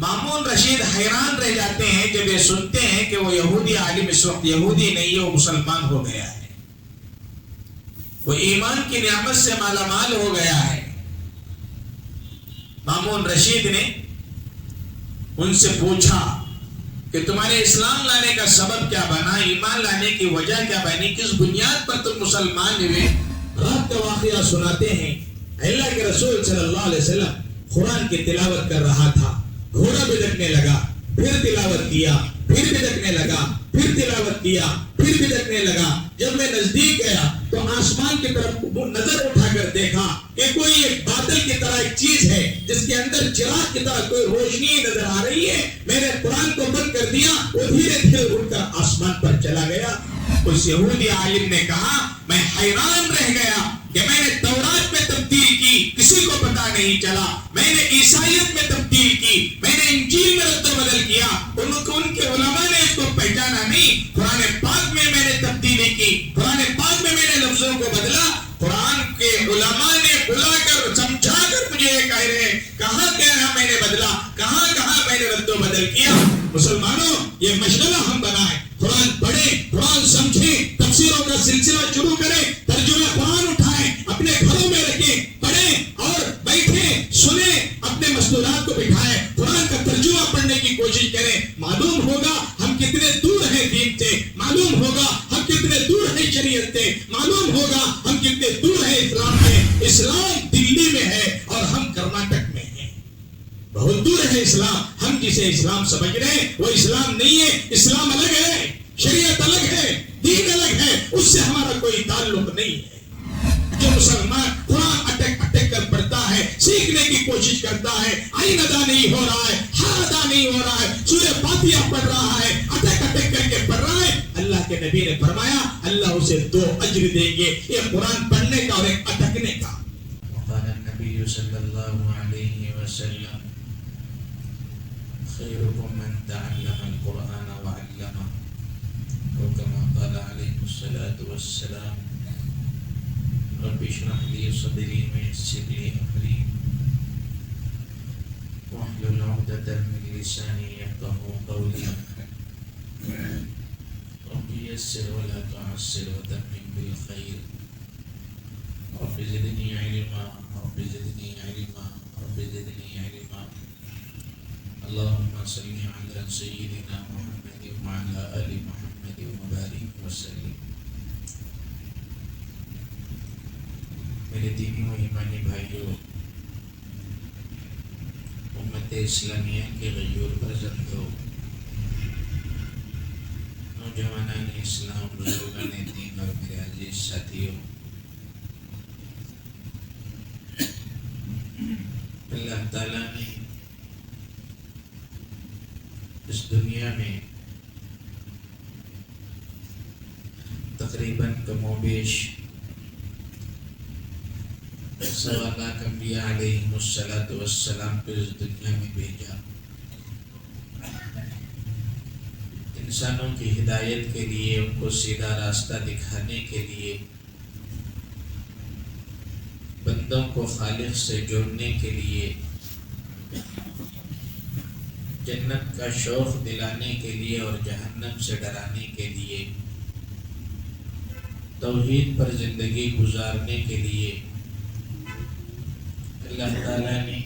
مامون رشید حیران رہ جاتے ہیں جب یہ سنتے ہیں کہ وہ یہودی عالم اس وقت یہودی نہیں ہے، وہ مسلمان ہو گیا ہے، وہ ایمان کی نعمت سے مالا مال ہو گیا ہے۔ مامون رشید نے ان سے پوچھا کہ تمہارے اسلام لانے کا سبب کیا بنا، ایمان لانے کی وجہ کیا بنی، کس بنیاد پر تم مسلمان ہوئے؟ رات کا واقعہ سناتے ہیں، اللہ کے رسول صلی اللہ علیہ وسلم قرآن کی تلاوت کر رہا تھا، گھوڑا بھٹکنے لگا، پھر تلاوت کیا، پھر بھٹکنے لگا، پھر تلاوت کیا، پھر بھٹکنے لگا۔ جب میں نزدیک گیا تو آسمان کی طرف نظر اٹھا کر دیکھا کہ کوئی ایک بادل کی طرح ایک چیز ہے جس کے اندر چراغ کی طرح کوئی روشنی نظر آ رہی ہے۔ میں نے قرآن کو بند کر دیا، وہ دھیرے دھیرے اڑ کر آسمان پر چلا گیا۔ اس یہودی عالم نے کہا میں حیران رہ گیا کہ میں نے تورات میں تبدیل کی، کسی کو پتا نہیں چلا، میں نے عیسائیت میں تبدیل کی، میں نے انجیل میں رد و بدل کیا، ان کے علماء نے اس کو پہچانا نہیں۔ قرآن پاک میں نے تبدیلی کی، قرآن پاک میں نے لفظوں کو بدلا۔ قرآن کے علماء نے بلا کر سمجھا کر مجھے یہ کہہ رہے ہیں کہاں کہاں میں نے بدلا، کہاں کہاں میں نے رد و بدل کیا۔ مسلمانوں یہ مشغلہ ہم بنائیں، قرآن پڑھیں، قرآن سمجھیں، تفسیروں کا سلسلہ شروع کریں، ترجمہ قرآن اٹھائیں، اپنے گھروں میں رکھیں، پڑھیں اور بیٹھیں، سنیں، اپنے مستورات کو بٹھائیں، قرآن کا ترجمہ پڑھنے کی کوشش کریں۔ معلوم ہوگا ہم کتنے دور ہیں دین سے، معلوم ہوگا ہم کتنے دور ہیں شریعت سے، معلوم ہوگا ہم کتنے دور ہیں اسلام سے۔ اسلام دلی میں ہے اور ہم کرناٹک میں ہیں، بہت دور ہے اسلام۔ ہم جسے اسلام سمجھ رہے ہیں وہ اسلام نہیں ہے، اسلام الگ ہے، شریعت الگ ہے، دین الگ ہے، اس سے ہمارا کوئی تعلق نہیں ہے۔ جو مسلمان قرآن اٹک اٹک کر پڑھتا ہے، سیکھنے کی کوشش کرتا ہے، عین ادا نہیں ہو رہا ہے، ہر ادا نہیں ہو رہا ہے، سورہ فاتحہ پڑھ رہا ہے، اٹک اٹک کر کے پڑھ رہا ہے، اللہ کے نبی نے فرمایا اللہ اسے 2 اجر دیں گے، یہ قرآن پڑھنے کا اور ایک اٹکنے کا۔ وقال النبی صلی اللہ علیہ وسلم خیرکم من تعلم القرآن وعلمه، وكما قال عليه الصلاة والسلام رب اشرح لي صدري ويسر لي أمري واحلل عقدة من لساني يفقهوا قولي رب يسر ولا تعسر وتمم بالخير رب زدني علما رب زدني علما رب زدني علما اللهم صل على سيدنا محمد وعلى آل محمد وبارك وسلم۔ میرے دینی و ایمانی بھائیوں، امت اسلامیہ کے غیور فرزندوں، نوجوانان اسلام، بزرگان دین اور میرے عزیز ساتھیوں، اللہ تعالیٰ نے اس دنیا میں تقریباً کم و بیش 1.25 لاکھ انبیاء علیہم السلام کو اس دنیا میں بھیجا، انسانوں کی ہدایت کے لیے، ان کو سیدھا راستہ دکھانے کے لیے، بندوں کو خالق سے جوڑنے کے لیے، جنت کا شوق دلانے کے لیے اور جہنم سے ڈرانے کے لیے، توحید پر زندگی گزارنے کے لیے اللہ تعالیٰ نے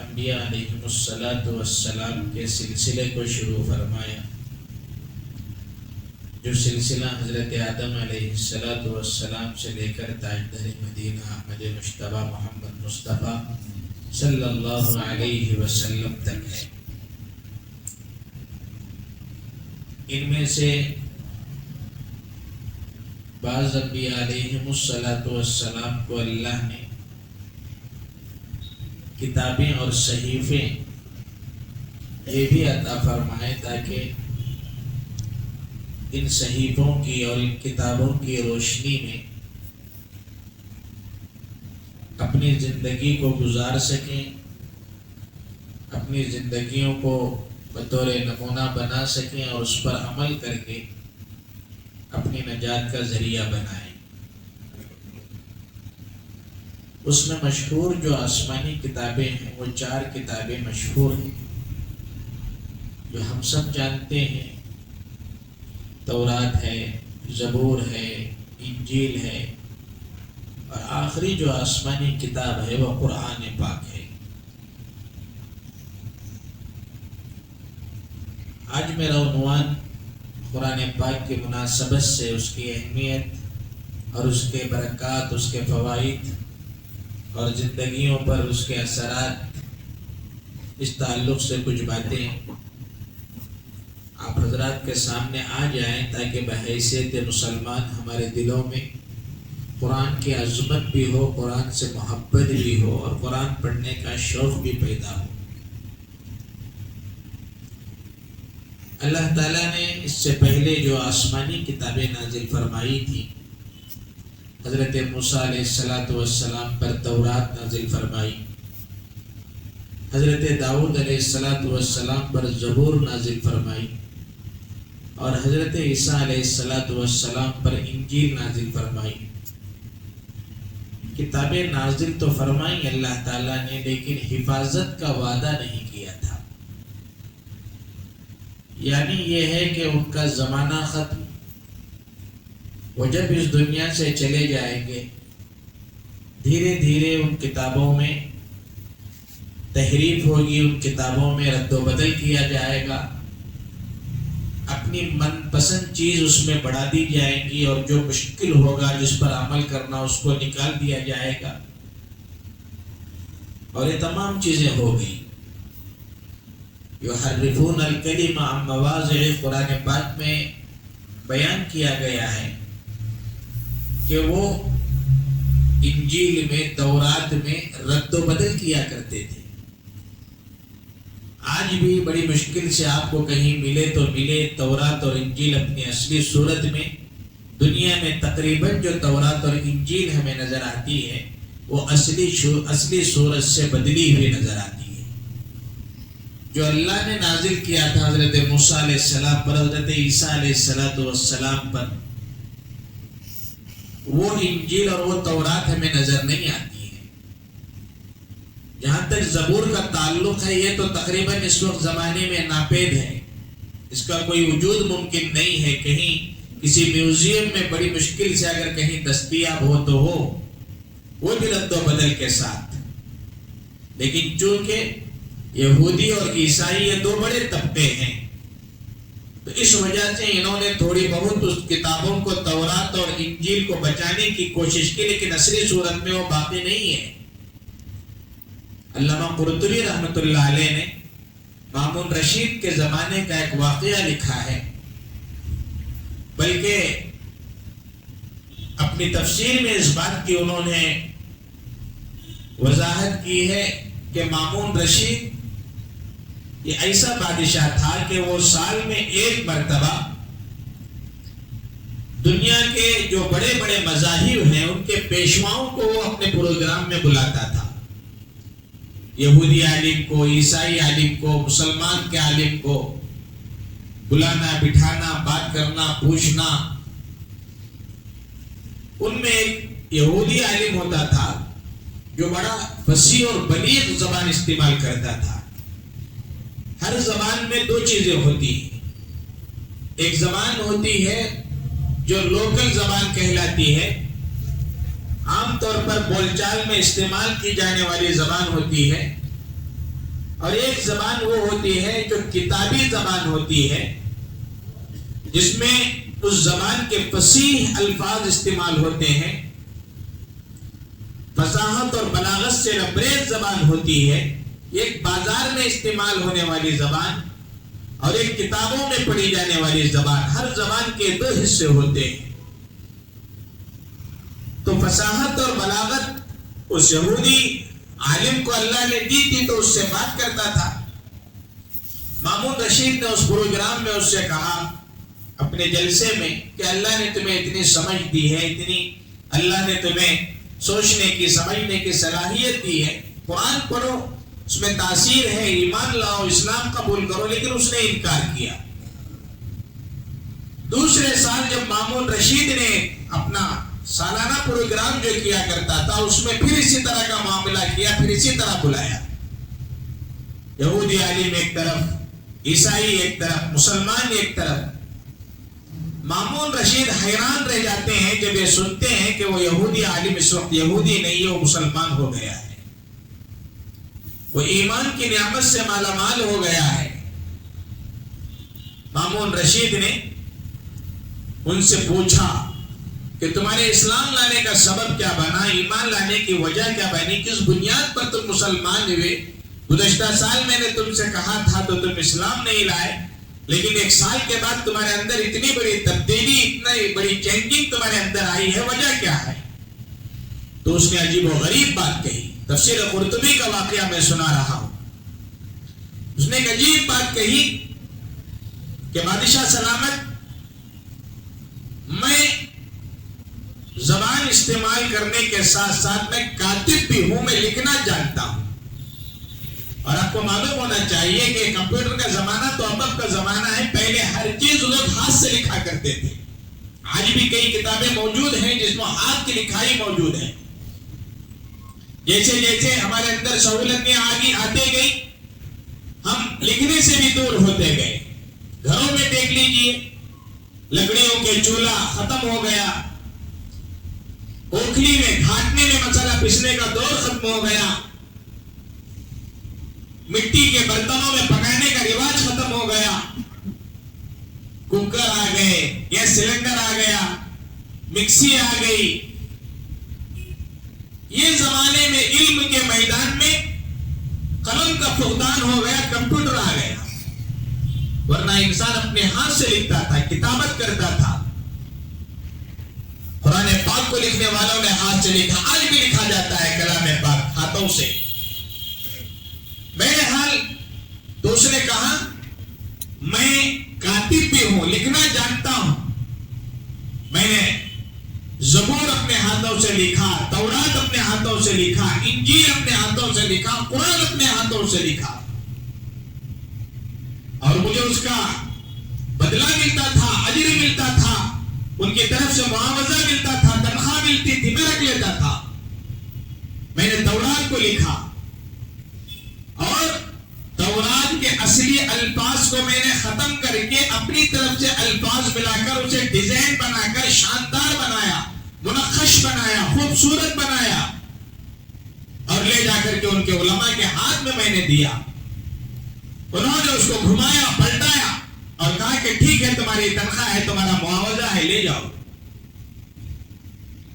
انبیاء علیہم السلام کے سلسلے کو شروع فرمایا، جو سلسلہ حضرت آدم علیہ السلام سے لے کر تاجدار مدینہ احمد مجتبیٰ محمد مصطفیٰ صلی اللہ علیہ وسلم تک ہے۔ ان میں سے بعض انبیاء علیہم السلام کو اللہ نے کتابیں اور صحیفے یہ بھی عطا فرمائے تاکہ ان صحیفوں کی اور ان کتابوں کی روشنی میں اپنی زندگی کو گزار سکیں، اپنی زندگیوں کو بطور نمونہ بنا سکیں اور اس پر عمل کر کے اپنی نجات کا ذریعہ بنائیں۔ اس میں مشہور جو آسمانی کتابیں ہیں وہ 4 کتابیں مشہور ہیں جو ہم سب جانتے ہیں. تورات ہے، زبور ہے، انجیل ہے، اور آخری جو آسمانی کتاب ہے وہ قرآن پاک ہے. آج میرا عنوان قرآن پاک کی مناسبت سے اس کی اہمیت اور اس کے برکات، اس کے فوائد اور زندگیوں پر اس کے اثرات، اس تعلق سے کچھ باتیں آپ حضرات کے سامنے آ جائیں تاکہ بحیثیت مسلمان ہمارے دلوں میں قرآن کی عظمت بھی ہو، قرآن سے محبت بھی ہو اور قرآن پڑھنے کا شوق بھی پیدا ہو. اللہ تعالیٰ نے اس سے پہلے جو آسمانی کتابیں نازل فرمائی تھی، حضرت موسیٰ علیہ السلام پر تورات نازل فرمائی، حضرت داؤد علیہ السلام پر زبور نازل فرمائی، اور حضرت عیسیٰ علیہ السلام پر انجیل نازل فرمائی. کتابیں نازل تو فرمائی اللہ تعالیٰ نے، لیکن حفاظت کا وعدہ نہیں کیا تھا. یعنی یہ ہے کہ ان کا زمانہ ختم، وہ جب اس دنیا سے چلے جائیں گے دھیرے دھیرے ان کتابوں میں تحریف ہوگی، ان کتابوں میں رد و بدل کیا جائے گا، اپنی من پسند چیز اس میں بڑھا دی جائے گی، اور جو مشکل ہوگا جس پر عمل کرنا اس کو نکال دیا جائے گا، اور یہ تمام چیزیں ہو گئی. یحرفون الکلم عن مواضعہ، قرآن پاک میں بیان کیا گیا ہے کہ وہ انجیل میں، تورات میں رد و بدل کیا کرتے تھے. آج بھی بڑی مشکل سے آپ کو کہیں ملے تو ملے تورات اور انجیل اپنی اصلی صورت میں. دنیا میں تقریباً جو تورات اور انجیل ہمیں نظر آتی ہے وہ اصلی صورت سے بدلی ہوئی نظر آتی ہے. جو اللہ نے نازل کیا تھا حضرت موسیٰ علیہ السلام پر، حضرت عیسیٰ علیہ السلام پر، وہ انجیل اور وہ تورات ہمیں نظر نہیں آتی ہے. جہاں تک زبور کا تعلق ہے یہ تو تقریباً اس وقت زمانے میں ناپید ہے، اس کا کوئی وجود ممکن نہیں ہے. کہیں کسی میوزیم میں بڑی مشکل سے اگر کہیں دستیاب ہو تو ہو، وہ بھی رد و بدل کے ساتھ. لیکن چونکہ یہودی اور عیسائی یہ 2 بڑے طبقے ہیں، تو اس وجہ سے انہوں نے تھوڑی بہت اس کتابوں کو، تورات اور انجیل کو بچانے کی کوشش کی، لیکن اصلی صورت میں وہ باقی نہیں ہے. علامہ قرطبی رحمۃ اللہ علیہ نے مامون رشید کے زمانے کا ایک واقعہ لکھا ہے، بلکہ اپنی تفسیر میں اس بات کی انہوں نے وضاحت کی ہے کہ مامون رشید یہ ایسا بادشاہ تھا کہ وہ سال میں 1 مرتبہ دنیا کے جو بڑے بڑے مذاہب ہیں ان کے پیشواؤں کو وہ اپنے پروگرام میں بلاتا تھا. یہودی عالم کو، عیسائی عالم کو، مسلمان کے عالم کو بلانا، بٹھانا، بات کرنا، پوچھنا. ان میں ایک یہودی عالم ہوتا تھا جو بڑا فصیح اور بلیغ زبان استعمال کرتا تھا. ہر زبان میں 2 چیزیں ہوتی ہیں. ایک زبان ہوتی ہے جو لوکل زبان کہلاتی ہے، عام طور پر بول چال میں استعمال کی جانے والی زبان ہوتی ہے، اور ایک زبان وہ ہوتی ہے جو کتابی زبان ہوتی ہے، جس میں اس زبان کے فصیح الفاظ استعمال ہوتے ہیں، فصاحت اور بلاغت سے لبریز زبان ہوتی ہے. ایک بازار میں استعمال ہونے والی زبان اور ایک کتابوں میں پڑھی جانے والی زبان. ہر زبان کے 2 حصے ہوتے ہیں. تو فصاحت اور بلاغت اس یہودی عالم کو اللہ نے دی تھی تو اس سے بات کرتا تھا. مامون رشید نے اس پروگرام میں اس سے کہا اپنے جلسے میں کہ اللہ نے تمہیں اتنی سمجھ دی ہے، اتنی اللہ نے تمہیں سوچنے کی، سمجھنے کی صلاحیت دی ہے، قرآن پڑھو، اس میں تاثیر ہے، ایمان لاؤ، اسلام قبول کرو. لیکن اس نے انکار کیا. دوسرے سال جب مامون رشید نے اپنا سالانہ پروگرام جو کیا کرتا تھا اس میں پھر اسی طرح کا معاملہ کیا، پھر اسی طرح بلایا. یہودی عالم ایک طرف، عیسائی ایک طرف، مسلمان ایک طرف. مامون رشید حیران رہ جاتے ہیں جب یہ سنتے ہیں کہ وہ یہودی عالم اس وقت یہودی نہیں ہے، وہ مسلمان ہو گیا ہے، وہ ایمان کی نعمت سے مالا مال ہو گیا ہے. مامون رشید نے ان سے پوچھا کہ تمہارے اسلام لانے کا سبب کیا بنا، ایمان لانے کی وجہ کیا بنی، کس بنیاد پر تم مسلمان ہوئے. گزشتہ سال میں نے تم سے کہا تھا تو تم اسلام نہیں لائے، لیکن ایک سال کے بعد تمہارے اندر اتنی بڑی تبدیلی، اتنی بڑی چینجنگ تمہارے اندر آئی ہے، وجہ کیا ہے؟ تو اس نے عجیب و غریب بات کہی. تفسیر قرطبی کا واقعہ میں سنا رہا ہوں. اس نے ایک عجیب بات کہی کہ بادشاہ سلامت، میں زبان استعمال کرنے کے ساتھ ساتھ میں کاتب بھی ہوں، میں لکھنا جانتا ہوں. اور آپ کو معلوم ہونا چاہیے کہ کمپیوٹر کا زمانہ تو اب کا زمانہ ہے، پہلے ہر چیز لوگ ہاتھ سے لکھا کرتے تھے. آج بھی کئی کتابیں موجود ہیں جس میں ہاتھ کی لکھائی موجود ہے. جیسے جیسے ہمارے اندر سہولتیں آتے گئی، ہم لکھنے سے بھی دور ہوتے گئے. گھروں میں دیکھ لیجئے، لکڑیوں کے چولہا ختم ہو گیا، اوکھلی میں گھاٹنے میں مسالہ پیسنے کا دور ختم ہو گیا، مٹی کے برتنوں میں پکانے کا رواج ختم ہو گیا، کوکر آ گئے، گیس سلنڈر آ گیا، مکسی آ گئی. یہ زمانے میں علم کے میدان میں قلم کا فقدان ہو گیا، کمپیوٹر آ گیا. ورنہ انسان اپنے ہاتھ سے لکھتا تھا، کتابت کرتا تھا. قرآن پاک کو لکھنے والوں نے ہاتھ سے لکھا، آج بھی لکھا جاتا ہے کلام پاک ہاتھوں سے. بہرحال تو اس نے کہا میں کاتب بھی ہوں، لکھنا جانتا ہوں. میں نے زبور اپنے ہاتھوں سے لکھا، تورات اپنے ہاتھوں سے لکھا، انجیل اپنے ہاتھوں سے لکھا، قرآن اپنے ہاتھوں سے لکھا. اور مجھے اس کا بدلہ ملتا تھا، اجر ملتا تھا، ان کی طرف سے معاوضہ ملتا تھا، تنخواہ ملتی تھی، میں رکھ لیتا تھا. میں نے تورات کو لکھا اور تورات کے اصلی الفاظ کو میں نے ختم کر کے اپنی طرف سے الفاظ ملا کر اسے ڈیزائن بنا کر شاندار بنایا، منقش بنایا، خوبصورت بنایا اور لے جا کر کے ان کے علماء کے ہاتھ میں نے دیا. انہوں نے اس کو گھمایا، پلٹایا اور کہا کہ ٹھیک ہے، تمہاری تنخواہ ہے، تمہارا معاوضہ ہے، لے جاؤ.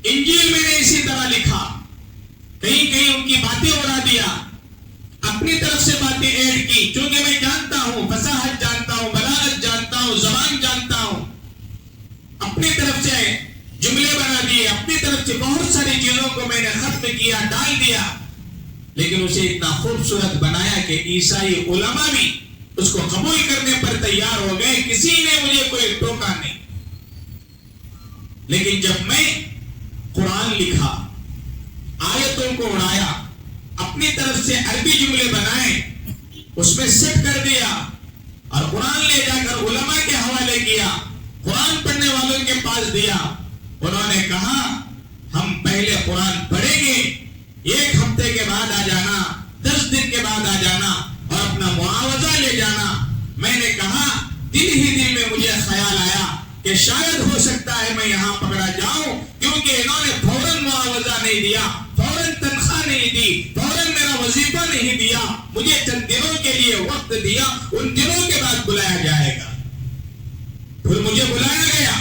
انجیل میں نے اسی طرح لکھا، کہیں کہیں ان کی باتیں اڑا دیا، اپنی طرف سے باتیں ایڈ کی. چونکہ میں جانتا ہوں، فصاحت جانتا ہوں، بلاغت جانتا ہوں، زبان جانتا ہوں، اپنی طرف سے جملے بنا دیے، اپنی طرف سے بہت ساری چیزوں کو میں نے ختم کیا، ڈال دیا. لیکن اسے اتنا خوبصورت بنایا کہ عیسائی علماء بھی اس کو قبول کرنے پر تیار ہو گئے، کسی نے مجھے کوئی ٹوکا نہیں. لیکن جب میں قرآن لکھا، آیتوں کو اڑایا، اپنی طرف سے عربی جملے بنائے، اس میں سیٹ کر دیا اور قرآن لے جا کر علماء کے حوالے کیا، قرآن پڑھنے والوں کے پاس دیا. انہوں نے کہا ہم پہلے قرآن پڑھیں گے، 1 ہفتے کے بعد آ جانا، 10 دن کے بعد آ جانا اور اپنا معاوضہ لے جانا. میں نے کہا دل ہی دل میں مجھے خیال آیا کہ شاید ہو سکتا ہے میں یہاں پکڑا جاؤں، کیونکہ انہوں نے فوراً معاوضہ نہیں دیا، فوراً تنخواہ نہیں دی، فوراً میرا وظیفہ نہیں دیا، مجھے چند دنوں کے لیے وقت دیا، ان دنوں کے بعد بلایا جائے گا. پھر مجھے بلایا گیا،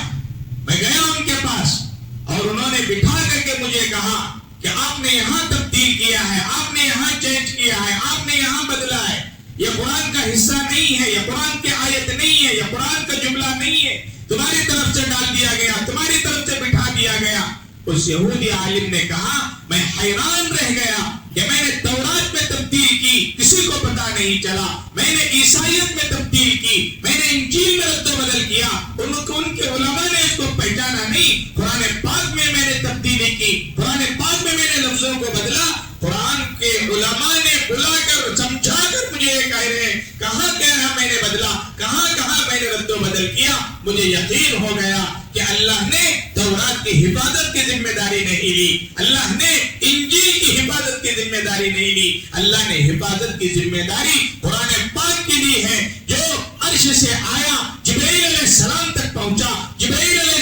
میں گیا ان کے پاس اور انہوں نے بٹھا کر کے مجھے کہا کہ آپ نے یہاں تبدیل کیا ہے، آپ نے یہاں چینج کیا ہے، آپ نے یہاں بدلا ہے، یہ قرآن کا حصہ نہیں ہے، یہ قرآن کی آیت نہیں ہے، یہ قرآن کا جملہ نہیں ہے، تمہاری طرف سے ڈال دیا گیا، تمہاری طرف سے بٹھا دیا گیا. اس یہودی عالم نے کہا میں حیران رہ گیا کہ میں نے تورات میں تبدیل کی، کسی کو پتا نہیں چلا، میں نے عیسائیت میں تبدیل کی، میں نے انجیل میں رد و بدل کیا، ان کے علماء نے اس کو پہچانا نہیں. قرآن پاک میں نے تبدیلی کی، قرآن پاک میں نے لفظوں کو بدلا. قرآن کے علماء نے بلا کر سمجھا کر مجھے یہ کہہ رہے ہیں کہاں کہنا میں نے بدلا، کہاں میں نے رد و بدل کیا. مجھے یقین ہو گیا کہ اللہ نے تورات کی حفاظت کی ذمہ داری نہیں لی. اللہ نے انجیل کی حفاظت کی ذمہ داری نہیں لی. اللہ نے حفاظت کی ذمہ داری قرآن پاک کی لی ہے جو عرش سے آیا, جبرائیل علیہ السلام تک پہنچا. جبرائیل علیہ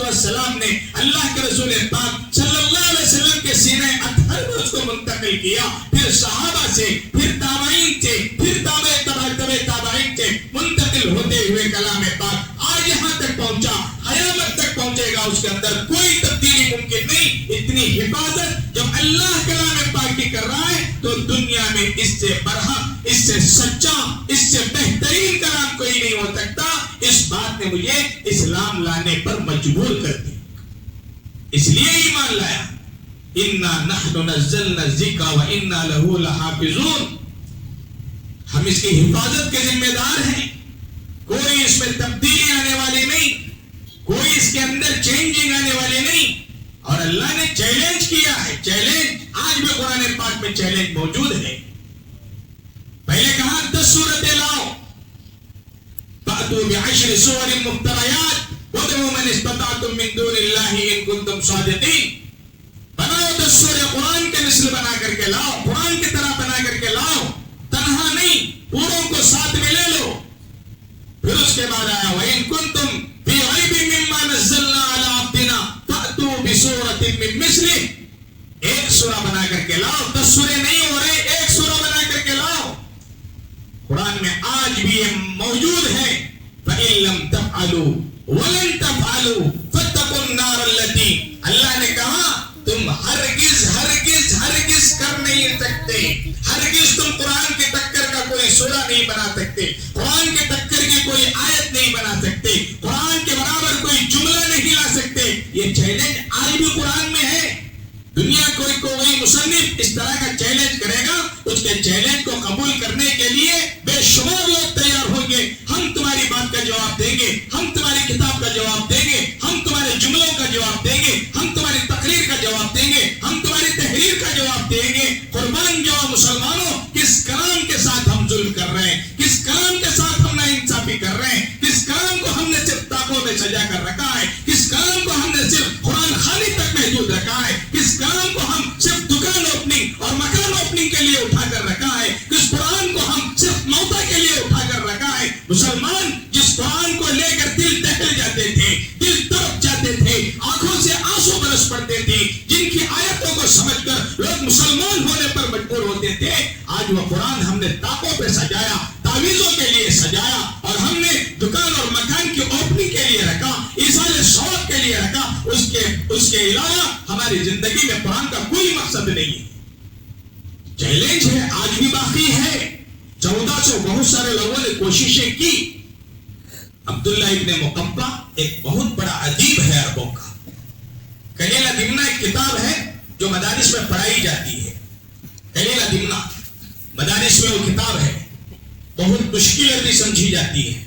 السلام نے اللہ کے رسول پاک صلی اللہ علیہ وسلم کے سینہ اطہر میں اس کو منتقل کیا. پھر صحابہ سے, پھر تابعین سے, پھر تابعین سے منتقل ہوتے ہوئے کلام پاک آج یہاں تک پہنچا, قیامت تک پہنچے گا. اس کے اندر کوئی تبدیلی ممکن نہیں. اتنی حفاظت جب اللہ کلام پاک کی کر رہا ہے تو دنیا میں اس سے برحق, اس سے سچا, اس سے بہترین کلام کوئی نہیں ہو سکتا. اس بات نے مجھے اسلام لانے پر مجبور کر دی, اس لیے ایمان لایا. اِنَّا نَحْنُ نَزَّلْنَا الذِّكْرَ وَإِنَّا لَهُ لَحَافِظُونَ. ہم اس کی حفاظت کے ذمہ دار ہیں. کوئی اس میں تبدیلی آنے والی نہیں, کوئی اس کے اندر چینجنگ آنے والی نہیں. اور اللہ نے چیلنج کیا ہے. چیلنج آج بھی قرآن پاک میں چیلنج موجود ہے. پہلے کہا 10 سورتیں لاؤ, فَأْتُوا بِعَشْرِ سُوَرٍ مُفْتَرَيَاتٍ وَادْعُوا مَنِ اسْتَطَعْتُم مِّن دُونِ اللَّهِ إِن كُنتُمْ صَادِقِينَ. بناؤ 10 سورے قرآن کے مثل بنا کر کے لاؤ, قرآن کی طرح بنا کر کے لاؤ, تنہا نہیں, پوروں کو ساتھ میں لے لو. پھر اس کے بعد آیا وَإِن كُنتُم فِي رَيْبٍ مِّمَّا نَزَّلْنَا عَلَىٰ عَبْدِنَا فَأْتُوا بِسُورَةٍ مِّن مِّثْلِهِ. ایک سورہ بنا کر کے لاؤ. 10 سورے نہیں ہو رہے, ایک سورہ بنا کر کے لاؤ. قرآن میں آج بھی یہ موجود ہے. فَإِن لَّمْ تَفْعَلُوا وَلَن تَفْعَلُوا فَاتَّقُوا النَّارَ الَّتِي. اللہ نے کہا تم ہرگز ہرگز ہرگز کر نہیں سکتے, ہرگز تم قرآن کے ٹکر کا کوئی سورہ نہیں بنا سکتے, قرآن کے ٹکر کی کوئی آیت نہیں بنا سکتے, قرآن کے برابر کوئی جملہ نہیں لا سکتے. یہ چیلنج آج بھی قرآن میں ہے. دنیا کوئی مصنف اس طرح کا چیلنج کرے گا, اس کے چیلنج کو قبول کرنے کے لیے بے شمار لوگ تیار ہوں گے. ہم تمہاری بات کا جواب دیں گے, ہم تمہاری کتاب کا جواب دیں گے, ہم تمہارے جملوں کا جواب دیں گے, ہم تمہاری تقریر کا جواب دیں گے, ہم تمہاری تحریر کا جواب دیں گے. قربان جاؤ مسلمانوں, کس کلام کے ساتھ ہم ظلم کر رہے ہیں, کس کلام کے ساتھ ہم ناانصافی کر رہے ہیں, کس کلام کو ہم نے صرف طاقوں میں سجا کر رکھا ہے, کس کلام کو ہم نے صرف قرآن خوانی تک محدود رکھا ہے, کس کلام کو ہم صرف دکان اوپننگ اور مکان اوپننگ کے لیے اٹھا کر رکھا ہے, کس قرآن کو ہم صرف موتا کے لیے اٹھا کر رکھا ہے. مسلمان جس قرآن کو لے کر دل دہل جاتے تھے, دل تڑپ جاتے تھے, آنکھوں سے آنسو برس پڑتے تھے, جن کی آیتوں کو سمجھ کر لوگ مسلمان ہونے پر مجبور ہوتے تھے, آج وہ قرآن ہم نے طاقوں پہ سجایا, تعویذوں کے لیے سجایا, اور ہم نے دکان اور مکان کی اوپننگ کے لیے رکھا, ایصال ثواب کے لیے رکھا. اس کے علاوہ ہماری زندگی میں قرآن کا کوئی مقصد نہیں ہے. چیلنج ہے, آج بھی باقی ہے. 1400 بہت سارے لوگوں نے کوششیں کی. عبداللہ ابن مقفع ایک بہت بڑا ادیب ہے عربوں کا. کلیل دمنہ ایک کتاب ہے جو مدارس میں پڑھائی جاتی ہے. کلیل دمنہ مدارس میں وہ کتاب ہے, بہت مشکل عربی سمجھی جاتی ہے.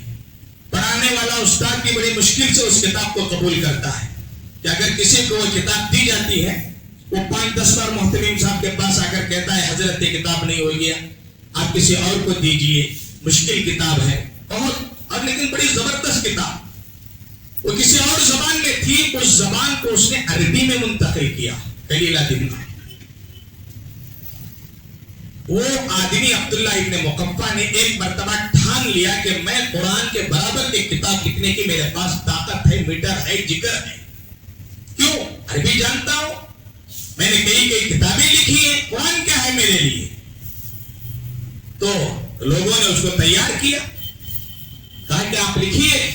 پڑھانے والا استاد بھی بڑی مشکل سے اس کتاب کو قبول کرتا ہے کہ اگر کسی کو وہ کتاب دی جاتی ہے, وہ 5-10 بار محترم صاحب کے پاس آ کر کہتا ہے حضرت یہ کتاب نہیں ہو گیا, آپ کسی اور کو دیجئے, مشکل کتاب ہے بہت, اور لیکن بڑی زبردست کتاب. وہ کسی اور زبان میں تھی, اس زبان کو اس نے عربی میں منتقل کیا. کلیلہ دمنہ وہ آدمی عبداللہ ابن مقفع نے ایک مرتبہ ٹھان لیا کہ میں قرآن کے برابر کی کتاب لکھنے کی میرے پاس طاقت ہے, میٹر ہے, جگر ہے. کیوں؟ عربی جانتا ہوں, میں نے کئی کتابیں لکھی ہیں, قرآن کیا ہے میرے لیے. تو لوگوں نے اس کو تیار کیا, کہا کہ آپ لکھیے,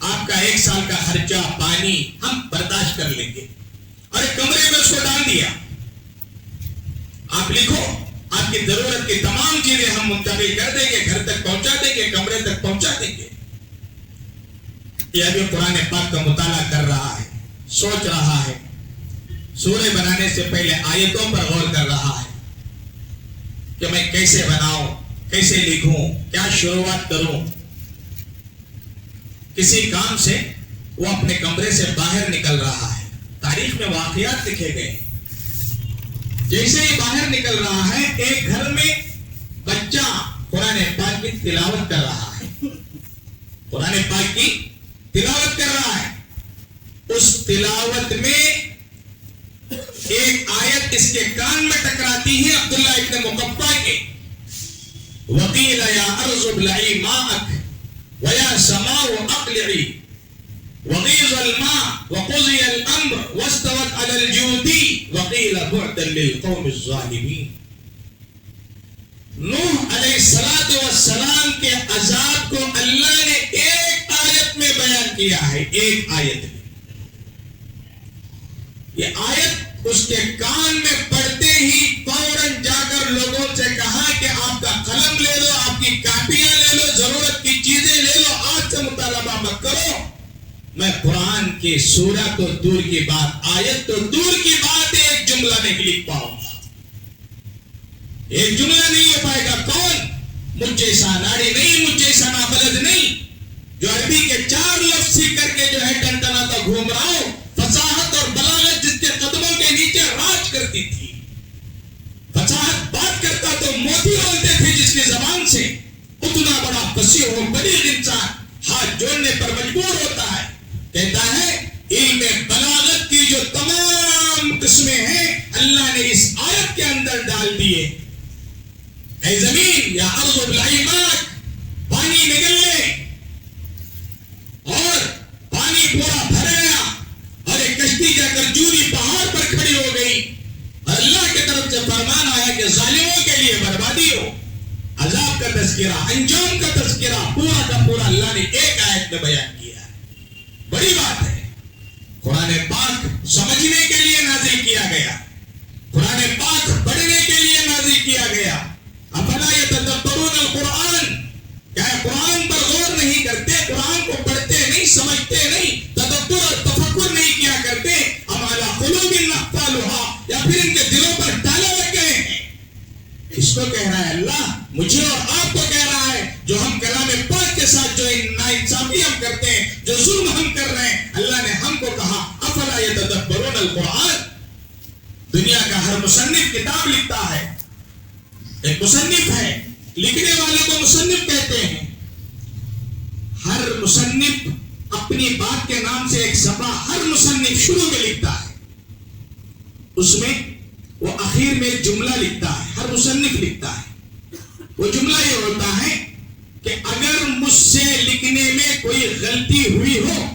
آپ کا 1 سال کا خرچہ پانی ہم برداشت کر لیں گے, اور ایک کمرے میں اس کو ڈال دیا. آپ لکھو, آپ کی ضرورت کی تمام چیزیں ہم منتقل کر دیں گے, گھر تک پہنچا دیں گے, کمرے تک پہنچا دیں گے. یہ ابھی قرآن پاک کا مطالعہ کر رہا ہے, سوچ رہا ہے, سورہ بنانے سے پہلے آیتوں پر غور کر رہا ہے کہ میں کیسے بناؤں, کیسے لکھوں, کیا شروعات کروں. کسی کام سے وہ اپنے کمرے سے باہر نکل رہا ہے. تاریخ میں واقعات لکھے گئے. جیسے ہی باہر نکل رہا ہے, ایک گھر میں بچہ قرآن پاک کی تلاوت کر رہا ہے, قرآن پاک کی تلاوت کر رہا ہے. اس تلاوت میں مقفع کے وقیل یا ارض ابلعی ماءک ویا سماء اقلعی وغیظ الماء وقضی الامر واستوت علی الجودی وقیل بعدا للقوم الظالمین. نوح علیہ السلام کے عذاب کو اللہ نے ایک آیت میں بیان کیا ہے، ایک آیت میں. یہ آیت اس کے کان میں پڑتے ہی فوراً جا کر لوگوں سے کہا کہ آپ کا قلم لے لو، آپ کی کاپیاں لے لو، ضرورت کی چیزیں لے لو، آج سے مطالبہ مت کرو. میں قرآن کی سورہ تو دور کی بات، آیت تو دور کی بات، ایک جملہ نہیں لکھ پاؤں گا، ایک جملہ نہیں ہو پائے گا. کون؟ مجھ جیسا ناڑی نہیں، مجھ جیسا نابلد نہیں، جو عربی کے 4 لفظ سیکھ کر کے جو ہے ٹنٹناتا گھوم رہا ہو. فصاحت اور بلاغت جس کے قدموں کے نیچے راج کرتی تھی. فصاحت بات کرتا تو موتی بولتے تھے جس کی زبان سے. اتنا بڑا فصیح و بلیغ انسان ہاتھ جوڑنے پر مجبور ہوتا ہے. کہتا ہے علم بلاغت کی جو تمام قسمیں ہیں اللہ نے اس آیت کے اندر ڈال دیے. اے زمین یا ارض ابلعی ماءک، پانی نگل لے، اور پانی پورا بھرایا اور ایک کشتی جا کر جوری پہاڑ پر کھڑی ہو گئی. اور اللہ کی طرف سے فرمان آیا کہ ظالموں کے لیے بربادی ہو. عذاب کا تذکرہ، انجام کا تذکرہ پورا کا پورا اللہ نے ایک آیت میں بیان کیا ہے. بڑی بات ہے. قرآن پاک سمجھنے کے لیے نازل کیا گیا، قرآن پاک پڑھنے کے لیے نازل کیا گیا. افلا یتدبرون القرآن، کیا قرآن پر غور نہیں کرتے، قرآن کو پڑھتے نہیں، سمجھتے نہیں، تدبر اور تفکر نہیں کیا کرتے. ام علی قلوب اقفالها، یا پھر ان کے دلوں پر تالے لگ گئے ہیں. کس کو کہہ رہا ہے اللہ؟ مجھے اور آپ کو کہہ رہا ہے. جو ہم کلام پاک کے ساتھ جو ناانصافی ہم کرتے ہیں، جو ظلم ہم کر رہے ہیں، اللہ نے ہم کو کہا افلا یتدبرون القرآن. دنیا کا ہر مصنف کتاب لکھتا ہے، ایک مصنف ہے، لکھنے والے کو مصنف کہتے ہیں. ہر مصنف اپنی بات کے نام سے ایک صفحہ ہر مصنف شروع میں لکھتا ہے، اس میں وہ آخر میں ایک جملہ لکھتا ہے. ہر مصنف لکھتا ہے. وہ جملہ یہ ہوتا ہے کہ اگر مجھ سے لکھنے میں کوئی غلطی ہوئی ہو،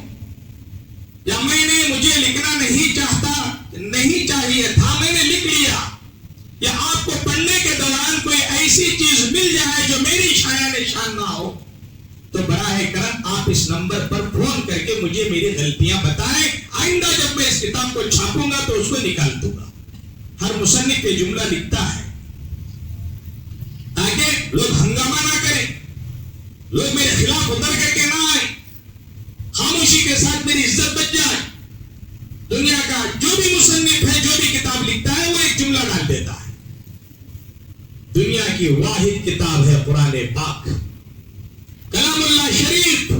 یا مجھے لکھنا نہیں چاہیے تھا، میں نے لکھ لیا، یا آپ کو پڑھنے کے دوران کوئی ایسی چیز مل جائے جو میری شایان نشان نہ ہو، تو براہ کرم آپ اس نمبر پر فون کر کے مجھے میری غلطیاں بتائیں. آئندہ جب میں اس کتاب کو چھاپوں گا تو اس کو نکال دوں گا. ہر مصنف یہ جملہ لکھتا ہے تاکہ لوگ ہنگامہ نہ کریں، لوگ میرے خلاف اتر کر کے نہ آئیں، خاموشی کے ساتھ میری عزت بچ جائے. دنیا کا جو بھی مصنف ہے، جو بھی کتاب لکھتا ہے، وہ ایک جملہ ڈال دیتا ہے. دنیا کی واحد کتاب ہے قرآن پاک، کلام اللہ شریف،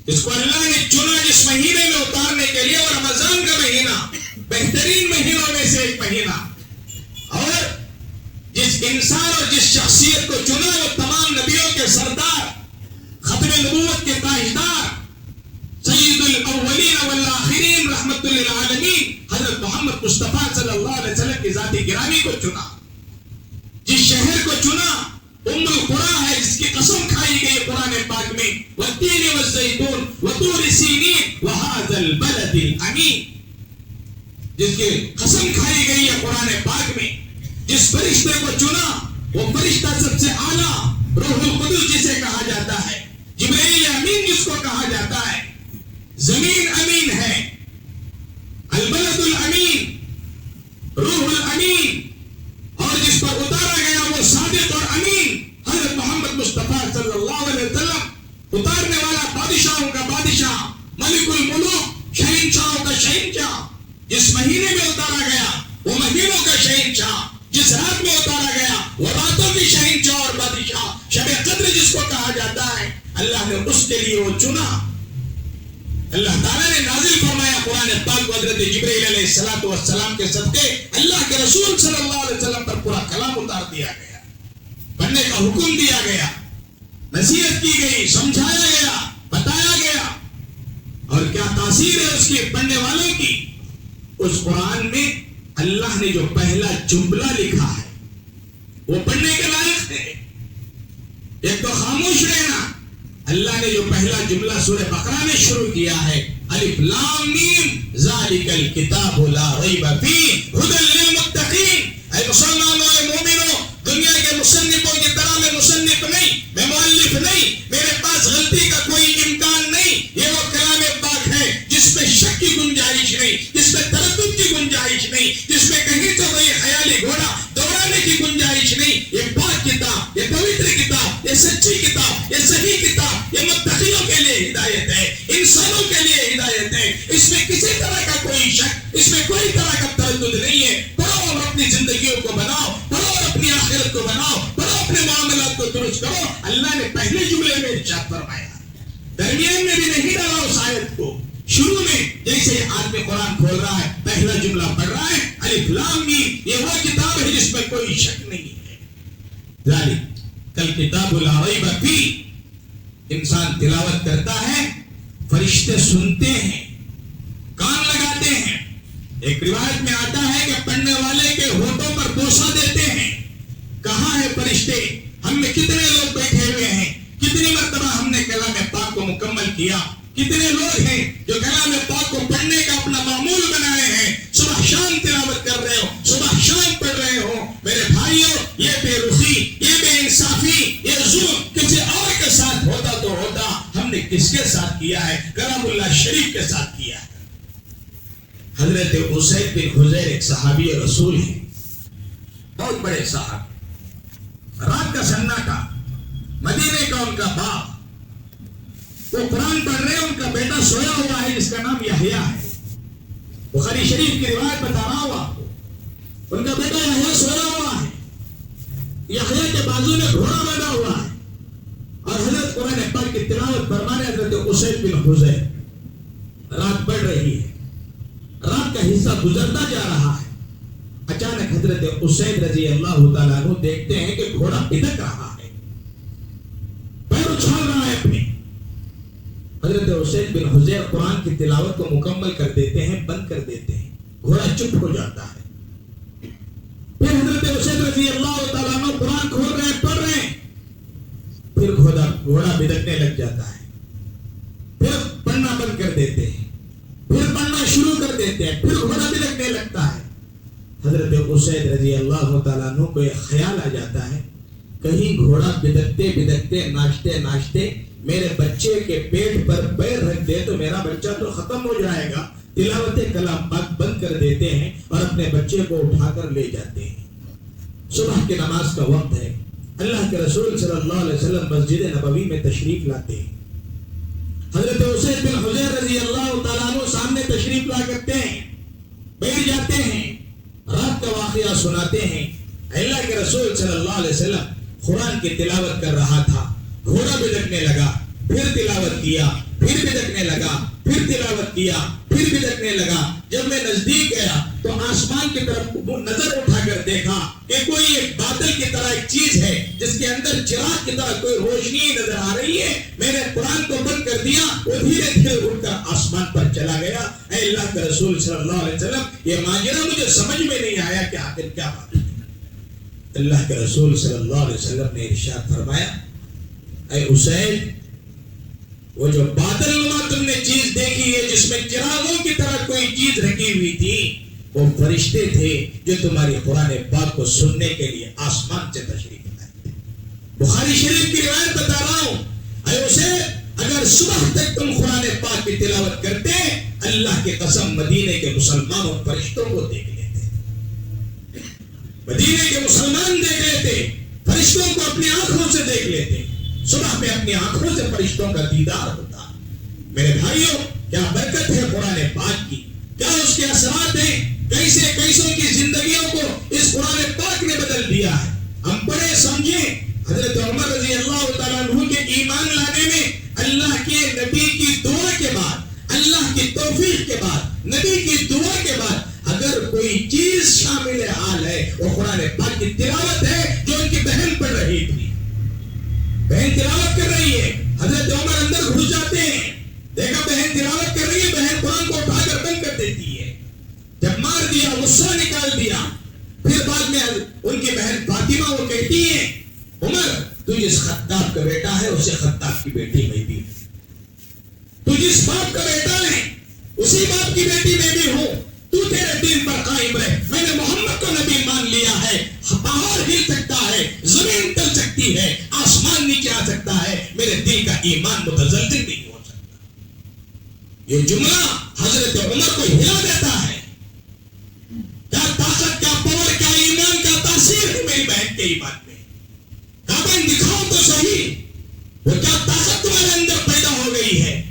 جس کو اللہ نے چنا جس مہینے میں اتارنے کے لیے، اور رمضان کا مہینہ بہترین مہینوں میں سے ایک مہینہ، اور جس انسان اور جس شخصیت کو چنا وہ تمام نبیوں کے سردار، ختم نبوت کے تاجدار، سید الاولین والآخرین، رحمت للعالمین، حضرت محمد مصطفیٰ صلی اللہ علیہ وسلم کی ذاتی گرامی کو چنا. جس شہر کو چنا ام القریٰ ہے، جس کی قسم کھائی گئی قرآن پاک میں، والتین والزیتون وطور سینین وہذا البلد الامین، جس کی قسم کھائی گئی ہے قرآن پاک میں. جس فرشتے کو چنا وہ فرشتہ سب سے اعلیٰ، روح القدس جسے کہا جاتا ہے، جبرائیل امین جس کو کہا جاتا ہے، زمین امین ہے، البلد الامین، روح الامین، اور جس پر اتارا گیا وہ صادق اور امین، حضرت محمد مصطفیٰ صلی اللہ علیہ وسلم، اتارنے والا بادشاہوں کا بادشاہ، ملک الملوک، شہنشاہوں کا شہنشاہ. جس مہینے میں اتارا گیا وہ مہینوں کا شہنشاہ، جس رات میں اتارا گیا وہ راتوں کی شہنشاہ اور بادشاہ. شب قدر جس کو کہا جاتا ہے، اللہ نے اس کے لیے وہ چنا. اللہ تعالیٰ نے نازل فرمایا قرآن پاک کو حضرت جبرائیل علیہ السلام کے صدقے اللہ کے رسول صلی اللہ علیہ وسلم پر پورا کلام اتار دیا گیا، پڑھنے کا حکم دیا گیا، نصیحت کی گئی، سمجھایا گیا، بتایا گیا. اور کیا تاثیر ہے اس کے پڑھنے والوں کی. اس قرآن میں اللہ نے جو پہلا جملہ لکھا ہے وہ پڑھنے کے لائق ہے. ایک تو خاموش رہنا. اللہ نے جو پہلا جملہ سورہ بقرہ میں شروع کیا ہے الف لام میم ذالک الکتاب لا ریب فیہ ھدی للمتقین. اے مسلمانوں، اے مومنوں، دنیا کے مصنفوں کی طرح میں مصنف نہیں، میں مؤلف نہیں، میرے پاس غلطی کا کوئی امکان نہیں. یہ وہ کلام پاک ہے جس میں شک کی گنجائش نہیں، جس میں تردد کی گنجائش نہیں، جس میں کہیں تو کوئی خیالی گھوڑا دوڑانے کی گنجائش نہیں. یہ پاک کتاب، یہ پوتر کتاب، یہ سچی کتاب، یہ صحیح کتاب، یہ متقیوں کے لیے ہدایت ہے، انسانوں کے لیے ہدایت ہے. اس میں کسی طرح کا کوئی شک، اس میں کوئی طرح کا تردد نہیں ہے. پڑھو اور اپنی زندگیوں کو بناؤ، پڑھو اور اپنی آخرت کو بناؤ، پڑھو اپنے معاملات کو درست کرو. اللہ نے پہلے جملے میں ارشاد فرمایا، درمیان میں بھی نہیں ڈالا اس آیت کو. شروع میں جیسے آدمی قرآن کھول رہا ہے پہلا جملہ پڑھ رہا ہے الف لام میم، یہ وہ کتاب ہے جس میں کوئی شک نہیں ہے. ذالک الکتاب لا ریب فیہ. انسان تلاوت کرتا ہے، فرشتے سنتے ہیں، کان لگاتے ہیں. ایک روایت میں آتا ہے کہ پڑھنے والے کے ہونٹوں پر بوسہ دیتے ہیں. کہاں ہے فرشتے؟ ہم میں کتنے لوگ بیٹھے ہوئے ہیں، کتنی مرتبہ ہم نے کلام پاک کو مکمل کیا. کتنے لوگ ہیں جو کلام پاک کو پڑھنے کا اپنا معمول بنائے ہیں، صبح شام تلاوت کر رہے ہو، صبح شام پڑھ رہے ہو. میرے بھائیوں، یہ بے رخی، یہ بے انصافی، یہ ظلم کسی اور کے ساتھ ہوتا تو ہوتا. ہم نے کس کے ساتھ کیا ہے؟ کلام اللہ شریف کے ساتھ کیا ہے. حضرت اسید بن حضیر ایک صحابی رسول ہیں، بہت بڑے صاحب. رات کا سناٹا، مدینے کا ان کا باپ، وہ قرآن پڑھ رہے ہیں. ان کا بیٹا سویا ہوا ہے جس کا نام یحییٰ ہے. بخاری شریف کی روایت بتا رہا ہوں آپ کو. ان کا بیٹا یحییٰ سویا ہوا ہے، یحییٰ کے بازو میں گھوڑا بندھا ہوا ہے اور حضرت قرآن پاک کی تلاوت فرما رہے. حضرت اسید بن حضیر رات پڑھ رہی ہے، رات کا حصہ گزرتا جا رہا ہے. اچانک حضرت اسید رضی اللہ تعالیٰ عنہ دیکھتے ہیں کہ گھوڑا پدک رہا ہے، پیر اچھال رہا ہے اپنے. حضرت اسید بن حضیر قرآن کی تلاوت کو مکمل کر دیتے ہیں، بند کر دیتے ہیں، گھوڑا چپ ہو جاتا ہے. پھر حضرت اسید رضی اللہ تعالیٰ عنہ قرآن کھول رہے ہیں، پڑھ رہے ہیں. پھر گھوڑا بدکنے لگ جاتا ہے. پھر پڑھنا بند کر دیتے ہیں، پھر پڑھنا شروع کر دیتے ہیں، پھر گھوڑا بدکنے لگتا ہے. حضرت اسید رضی اللہ تعالیٰ عنہ کو ایک خیال آ جاتا ہے، کہیں گھوڑا بدکتے بدکتے ناچتے ناچتے میرے بچے کے پیٹ پر پیر رکھ دے تو میرا بچہ تو ختم ہو جائے گا. تلاوت کلام پاک بند کر دیتے ہیں اور اپنے بچے کو اٹھا کر لے جاتے ہیں. صبح کی نماز کا وقت ہے. اللہ کے رسول صلی اللہ علیہ وسلم مسجد نبوی میں تشریف لاتے ہیں. حضرت اسید بن حضیر رضی اللہ تعالیٰ عنہ سامنے تشریف لا کرتے ہیں، بیٹھ جاتے ہیں، رات کا واقعہ سناتے ہیں. اللہ کے رسول صلی اللہ علیہ وسلم قرآن کی تلاوت کر رہا تھا، گھوڑا بدکنے لگا، پھر تلاوت کیا، پھر بدکنے لگا، پھر تلاوت کیا، پھر بدکنے لگا. جب میں نزدیک گیا تو آسمان کی طرف نظر اٹھا کر دیکھا کہ کوئی ایک بادل کی طرح ایک چیز ہے جس کے اندر چراغ کی طرح کوئی روشنی نظر آ رہی ہے. میں نے قرآن کو بند کر دیا، وہ دھیرے دھیرے اٹھ کر آسمان پر چلا گیا. اے اللہ کے رسول صلی اللہ علیہ وسلم، یہ ماجرا مجھے سمجھ میں نہیں آیا کہ آخر کیا بات ہے. اللہ کے رسول صلی اللہ علیہ وسلم نے ارشاد فرمایا، اے اسید، وہ جو بادل نما تم نے چیز دیکھی ہے جس میں چراغوں کی طرح کوئی چیز رکھی ہوئی تھی، وہ فرشتے تھے جو تمہاری قرآن پاک کو سننے کے لیے آسمان سے تشریف لائے تھے. بخاری شریف کی روایت بتا رہا ہوں. اے اسید، اگر صبح تک تم قرآن پاک کی تلاوت کرتے، اللہ کی قسم مدینے کے مسلمانوں فرشتوں کو دیکھ لیتے، مدینے کے مسلمان دیکھ لیتے، فرشتوں کو اپنی آنکھوں سے دیکھ لیتے. صبح میں اپنی آنکھوں سے فرشتوں کا دیدار ہوتا. میرے بھائیوں، کیا برکت ہے قرآن پاک کی، کیا اس کے اثرات ہیں. کیسے کیسوں کی زندگیوں کو اس قرآن پاک نے بدل دیا ہے. ہم پڑھے سمجھیں. حضرت عمر رضی اللہ تعالیٰ عنہ کے ایمان لانے میں اللہ کے نبی کی دعا کے بعد، اللہ کی توفیق کے بعد، نبی کی دعا کے بعد اگر کوئی چیز شامل حال ہے وہ قرآن پاک کی تلاوت ہے جو ان کی بہن پڑھ رہی تھی. بہن تلاوت کر رہی ہے، حضرت عمر اندر گھس جاتے ہیں، دیکھا بہن تلاوت کر رہی ہے، بہن قرآن کو اٹھا کر بند کر دیتی ہے. جب مار دیا، غصہ نکال دیا، پھر بعد میں ان کی بہن فاطمہ وہ کہتی ہے اسے خطاب کی بیٹی میں بھی ہوں. تو جس باپ کا بیٹا ہے اسی باپ کی بیٹی میں بھی ہوں. تو تیرے دین پر قائم رہے. میں نے محمد کو نبی مان لیا ہے. پہاڑ ہل سکتا ہے, زمین ٹل سکتی ہے, آسمان نیچے آ سکتا ہے, میرے دل کا ایمان متزلزل نہیں ہو سکتا. یہ جملہ حضرت عمر کو ہلا دیتا ہے. کیا طاقت, کیا پاور, کیا ایمان, کیا تاثیر ہے میری بہن کے ایمان میں. کہا بہن دکھاؤ تو صحیح وہ کیا طاقت تمہارے اندر پیدا ہو گئی ہے.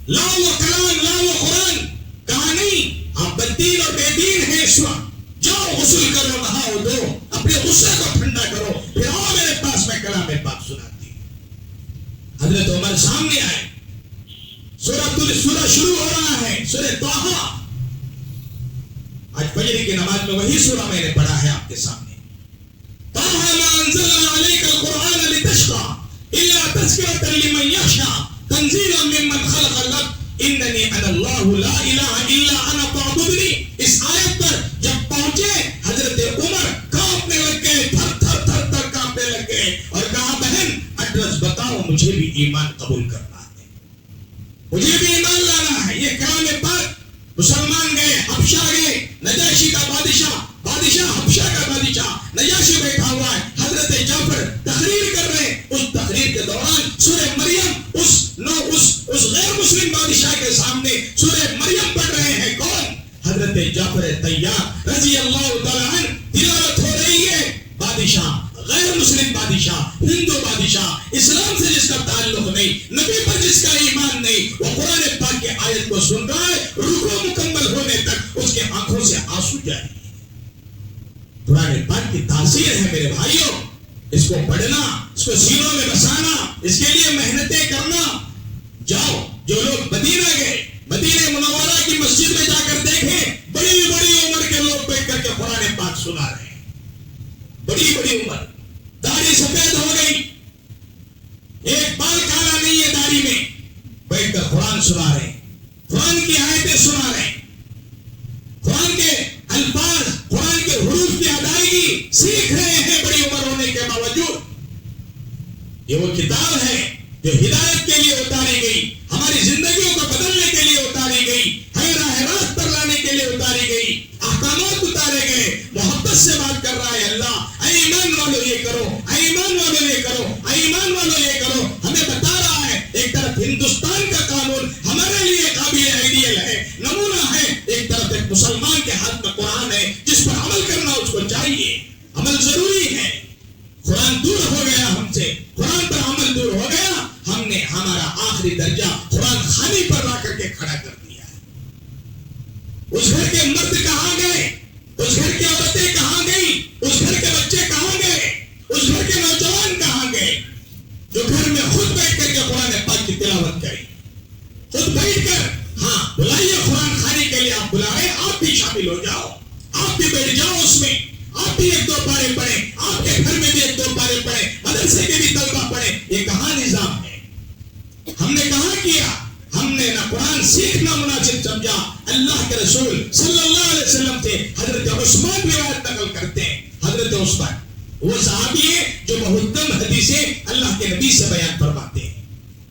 لاؤ وہ کلام, لاؤ وہ قرآن. کہا نہیں, آپ بدین اور بے دین ہیں اس وقت. جاؤ غسل کرو, نہاؤ دو, اپنے غصے کو ٹھنڈا کرو, پھر آؤ میرے پاس, میں کلام پاک سناتی ہوں. حضرت عمر سامنے آئے. سورہ شروع ہو رہا ہے, سورہ طٰہٰ. آج فجر کی نماز میں وہی سورہ میں نے پڑھا ہے آپ کے سامنے. طٰہٰ مَا أَنزَلْنَا عَلَيْكَ الْقُرْآنَ لِتَشْقَىٰ إِلَّا تَذْكِرَةً لِمَن يَخْشَىٰ تَنزِيلًا مِّمَّنْ خَلَقَ الْأَرْضَ إِنَّنِي أَنَا اللَّهُ لَا إِلَٰهَ إِلَّا أَنَا فَاعْبُدْنِي. اس آیت پر جب پہنچے حضرت عمر کانپنے لگ گئے, تھر تھر تھر تھر کانپنے لگ گئے اور کہا بہن ایڈریس بتاؤ, مجھے بھی ایمان قبول کرنا ہے, مجھے بھی ایمان لانا ہے. یہ کلام پاک. مسلمان گئے, حبشہ گئے, نجاشی کا بادشاہ حبشہ کا بادشاہ نجاشی بیٹھا ہوا ہے. حضرت جعفر تقریر کر رہے ہیں. اس تقریر کے دوران سورہ مریم اس غیر مسلم بادشاہ کے سامنے سورہ مریم پڑھ رہے ہیں. کون؟ حضرت جعفر طیار رضی اللہ تعالیٰ عنہ. تلاوت ہو رہی ہے. بادشاہ, غیر مسلم بادشاہ, ہندو بادشاہ, اسلام سے جس کا تعلق نہیں, نبی پر جس کا ایمان نہیں, وہ قرآن پاک کی آیت کو سن رہا ہے. رکوع مکمل ہونے تک اس کے آنکھوں سے آنسو جائیں. قرآن پاک کی تاثیر ہے میرے بھائیوں. اس کو پڑھنا, اس کو سینوں میں بسانا, اس کے لیے محنتیں کرنا. جاؤ, جو لوگ مدینہ گئے, مدینہ منورہ کی مسجد میں جا کر دیکھیں, بڑی بڑی عمر کے لوگ بیٹھ کر کے قرآن پاک سنا رہے ہیں. بڑی بڑی عمر, داڑھی سفید ہو گئی, ایک بال کالا نہیں ہے داڑھی میں, بیٹھ کر قرآن سنا رہے ہیں, قرآن کی آیتیں سنا رہے ہیں, قرآن کے الفاظ, قرآن کے حروف کی ادائیگی سیکھ رہے ہیں بڑی عمر ہونے کے باوجود. یہ وہ کتاب ہے جو ہدایت کے لیے اتاری گئی, ہماری زندگیوں کو بدلنے کے لیے اتاری گئی, ہمیں راہ راست پر لانے کے لیے اتاری گئی, احکامات اتارے گئے. محبت سے بات کر رہا ہے اللہ, اے ایمان والو یہ کرو, اے ایمان والو یہ کرو, اے ایمان والو یہ کرو. ہمیں بتا رہا ہے ایک طرف ہندوستان کا قانون ہمارے لیے قابل آئیڈیل ہے, نمونہ ہے, ایک طرف ایک مسلمان کے ہاتھ میں قرآن ہے جس پر عمل کرنا اس کو چاہیے. عمل ضروری ہے. قرآن دور ہو گیا ہم سے, قرآن پر عمل دور ہو گیا. ہم نے ہمارا آخری درجہ قرآن خانی پر لا کر کے کھڑا کر دیا ہے. اس گھر کے مرد کہاں گئے, اس گھر کی عورتیں کہاں گئی, اس گھر کے بچے کہاں گئے, اس گھر کے نوجوان کہاں گئے جو گھر میں خود بیٹھ کر کے قرآن پاک کی تلاوت کریں, خود بیٹھ کر. ہاں بلائیے قرآن خانی کے لیے, آپ بلا رہے, آپ بھی شامل ہو جاؤ, آپ بھی بیٹھ جاؤ اس میں, آپ بھی ایک دو پارے پڑھیں, آپ کے گھر میں بھی ایک دو پارے پڑھیں, مدرسے کے بھی طلبہ پڑھیں. یہ کہاں نظام ہے, ہم نے کہاں کیا. ہم نے نہ قرآن سیکھنا مناسب سمجھا. اللہ کے رسول صلی اللہ علیہ وسلم سے حضرت عثمان روایت نقل کرتے ہیں. حضرت عثمان وہ صحابی ہے جو بہت کم حدیثیں اللہ کے نبی سے بیان فرماتے ہیں.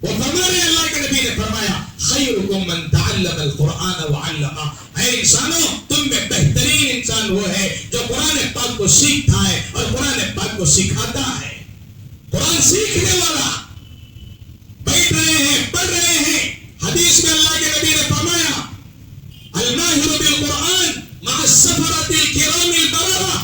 وہ فرما رہے, اللہ کے نبی نے فرمایا, خیرکم من تعلم القرآن وعلمہ. اے انسانوں, تم میں بہترین انسان وہ ہے جو قرآن پاک کو سیکھتا ہے اور قرآن پاک کو سکھاتا ہے. قرآن سیکھنے والا. بیٹھ رہے ہیں, پڑھ رہے ہیں. حدیث میں اللہ کے نبی نے فرمایا, الماہر بالقرآن مع السفرۃ الکرام البررہ.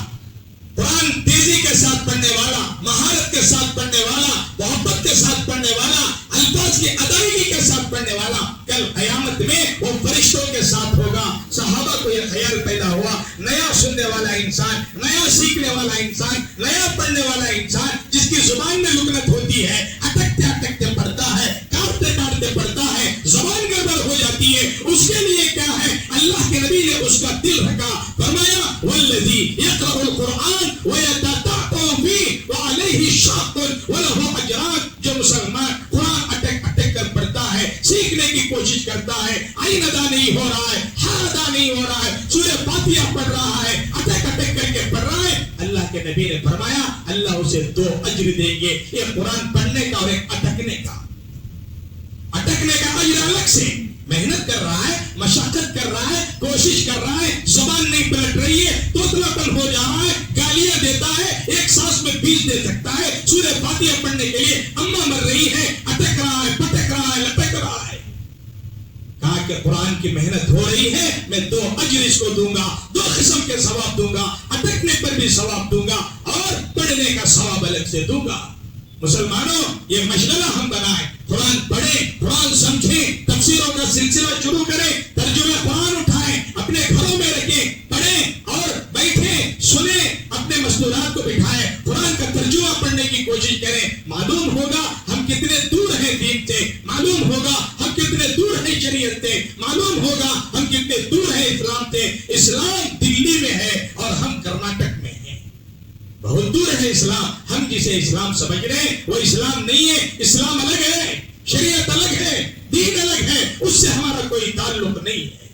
قرآن تیزی کے ساتھ پڑھنے والا, مہارت کے ساتھ پڑھنے والا, محبت کے ساتھ پڑھنے والا, الفاظ کی ادائیگی کے ساتھ پڑھنے والا, کل قیامت میں وہ فرشتوں کے ساتھ ہوگا. صحابہ کو یہ خیال پیدا ہوا, نیا سننے والا انسان, نیا سیکھنے والا انسان, نیا پڑھنے والا انسان جس کی زبان میں لکنت ہوتی ہے, اٹکتے اٹکتے پڑھتا ہے, کاٹتے کاٹتے پڑھتا ہے, زبان گڑبڑ ہو جاتی ہے, اس کے لیے کیا ہے, اللہ کے نبی نے اس کا دل رکھا. فرمایا, والذی یقرأ القرآن ویتتعطع فیہ وعلیہ شاق ولہ اجران. جو مسلمان قرآن اٹک اٹک کر پڑھتا ہے, سیکھنے کی کوشش کرتا ہے, عین ادا نہیں ہو رہا ہے, ہر ادا نہیں ہو رہا ہے, سورہ فاتحہ پڑھ رہا ہے, اٹک اٹک کر کے پڑھ رہا ہے, اللہ کے نبی نے فرمایا اللہ اللہ اسے 2 اجر دیں گے. یہ قرآن پڑھنے کا اور ایک اٹکنے کا اجر الگ سے. محنت کر رہا ہے, مشقت کر رہا ہے, کوشش کر رہا ہے, زبان نہیں پلٹ رہی ہے, توتلاپن ہو جا رہا ہے, گالیاں دیتا ہے, ایک سانس میں بیج دے سکتا ہے, سورہ فاتحہ پڑھنے کے لیے اماں مر رہی ہے, اٹک رہا ہے, پٹک رہا ہے, لٹک رہا ہے. کہا کہ قرآن کی محنت ہو رہی ہے, میں 2 اجر اس کو دوں گا, 2 قسم کے ثواب دوں گا, اٹکنے پر بھی ثواب دوں گا اور پڑھنے کا ثواب الگ سے دوں گا. مسلمانوں, یہ مشغلہ ہم بنائیں, قرآن پڑھیں, قرآن سمجھیں, تفسیروں کا سلسلہ شروع کریں, ترجمہ قرآن اٹھائیں, اپنے گھروں میں رکھیں, پڑھیں اور بیٹھیں, سنیں, اپنے مستورات کو بٹھائیں, قرآن کا ترجمہ پڑھنے کی کوشش کریں. معلوم ہوگا ہم کتنے دور ہیں دین سے, معلوم ہوگا ہم کتنے دور ہیں شریعت سے, معلوم ہوگا ہم کتنے دور ہیں اسلام سے. اسلام دلی میں ہے اور ہم کرناٹک میں ہیں, بہت دور ہے اسلام. ہم جسے اسلام سمجھ رہے ہیں وہ اسلام نہیں ہے. اسلام الگ ہے, شریعت الگ ہے, دین الگ ہے, اس سے ہمارا کوئی تعلق نہیں ہے.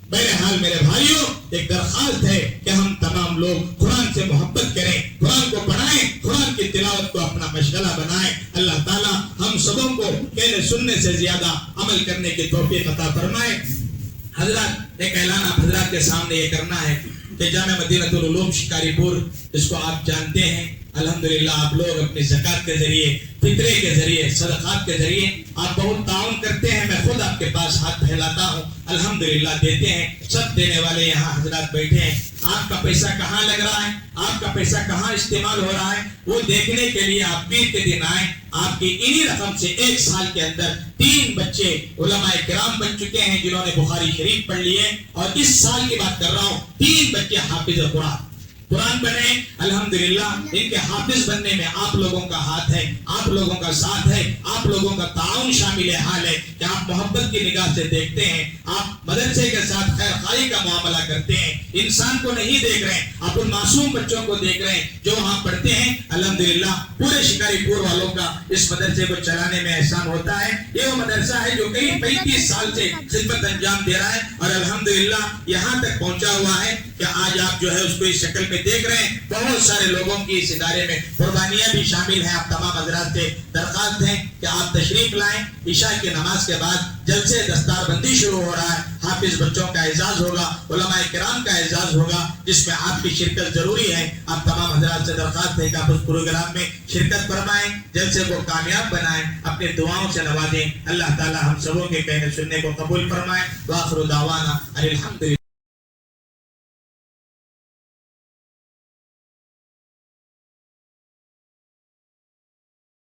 بہرحال میرے بھائیوں, ایک درخواست ہے کہ ہم تمام لوگ قرآن سے محبت کریں, قرآن کو پڑھائیں, قرآن کی تلاوت کو اپنا مشغلہ بنائیں. اللہ تعالیٰ ہم سبوں کو کہنے سننے سے زیادہ عمل کرنے کی توفیق عطا فرمائے. حضرات, ایک اعلان آپ حضرات کے سامنے یہ کرنا ہے کہ جامع مدینۃ العلوم شکاری پور, اس کو آپ جانتے ہیں, الحمدللہ آپ لوگ اپنی زکوٰۃ کے ذریعے, فطرے کے ذریعے, صدقات کے ذریعے آپ بہت تعاون کرتے ہیں. میں خود آپ کے پاس ہاتھ پھیلاتا ہوں, الحمدللہ دیتے ہیں. سب دینے والے یہاں حضرات بیٹھے ہیں. آپ کا پیسہ کہاں لگ رہا ہے, آپ کا پیسہ کہاں استعمال ہو رہا ہے, وہ دیکھنے کے لیے آپ پیر کے دن آئیں. آپ کی انہی رقم سے 1 سال کے اندر 3 بچے علماء کرام بن چکے ہیں جنہوں نے بخاری شریف پڑھ لی ہے, اور اس سال کی بات کر رہا ہوں, 3 بچے حافظ قرآن بنے. الحمدللہ ان کے حافظ بننے میں آپ لوگوں کا ہاتھ ہے, آپ لوگوں کا ساتھ ہے, آپ لوگوں کا تعاون شامل حال ہے کہ آپ محبت کی نگاہ سے دیکھتے ہیں, آپ مدرسے کے ساتھ خیر خواہی کا معاملہ کرتے ہیں. انسان کو نہیں دیکھ رہے ہیں, آپ ان معصوم بچوں کو دیکھ رہے ہیں جو وہاں پڑھتے ہیں. الحمدللہ پورے شکاری پور والوں کا اس مدرسے کو چلانے میں احسان ہوتا ہے. یہ وہ مدرسہ ہے جو کئی 35 سال سے خدمت انجام دے رہا ہے, اور الحمدللہ یہاں تک پہنچا ہوا ہے کہ آج آپ جو ہے اس کو اس شکل میں دیکھ رہے ہیں. بہت سارے لوگوں کی اس ادارے میں قربانیاں بھی شامل ہیں. آپ تمام حضرات سے درخواست ہے کہ آپ تشریف لائیں. عشاء کی نماز کے بعد جلسے دستار بندی شروع ہو رہا ہے. حافظ بچوں کا اعزاز ہوگا, علماء کرام کا اعزاز ہوگا, جس میں آپ کی شرکت ضروری ہے. آپ تمام حضرات سے درخواست ہے کہ آپ اس پروگرام میں شرکت فرمائیں, جلسے کو کامیاب بنائیں, اپنے دعاؤں سے نوازیں. اللہ تعالی ہم سبوں کے کہنے سننے کو قبول فرمائے. وآخر دعوانا الحمدللہ.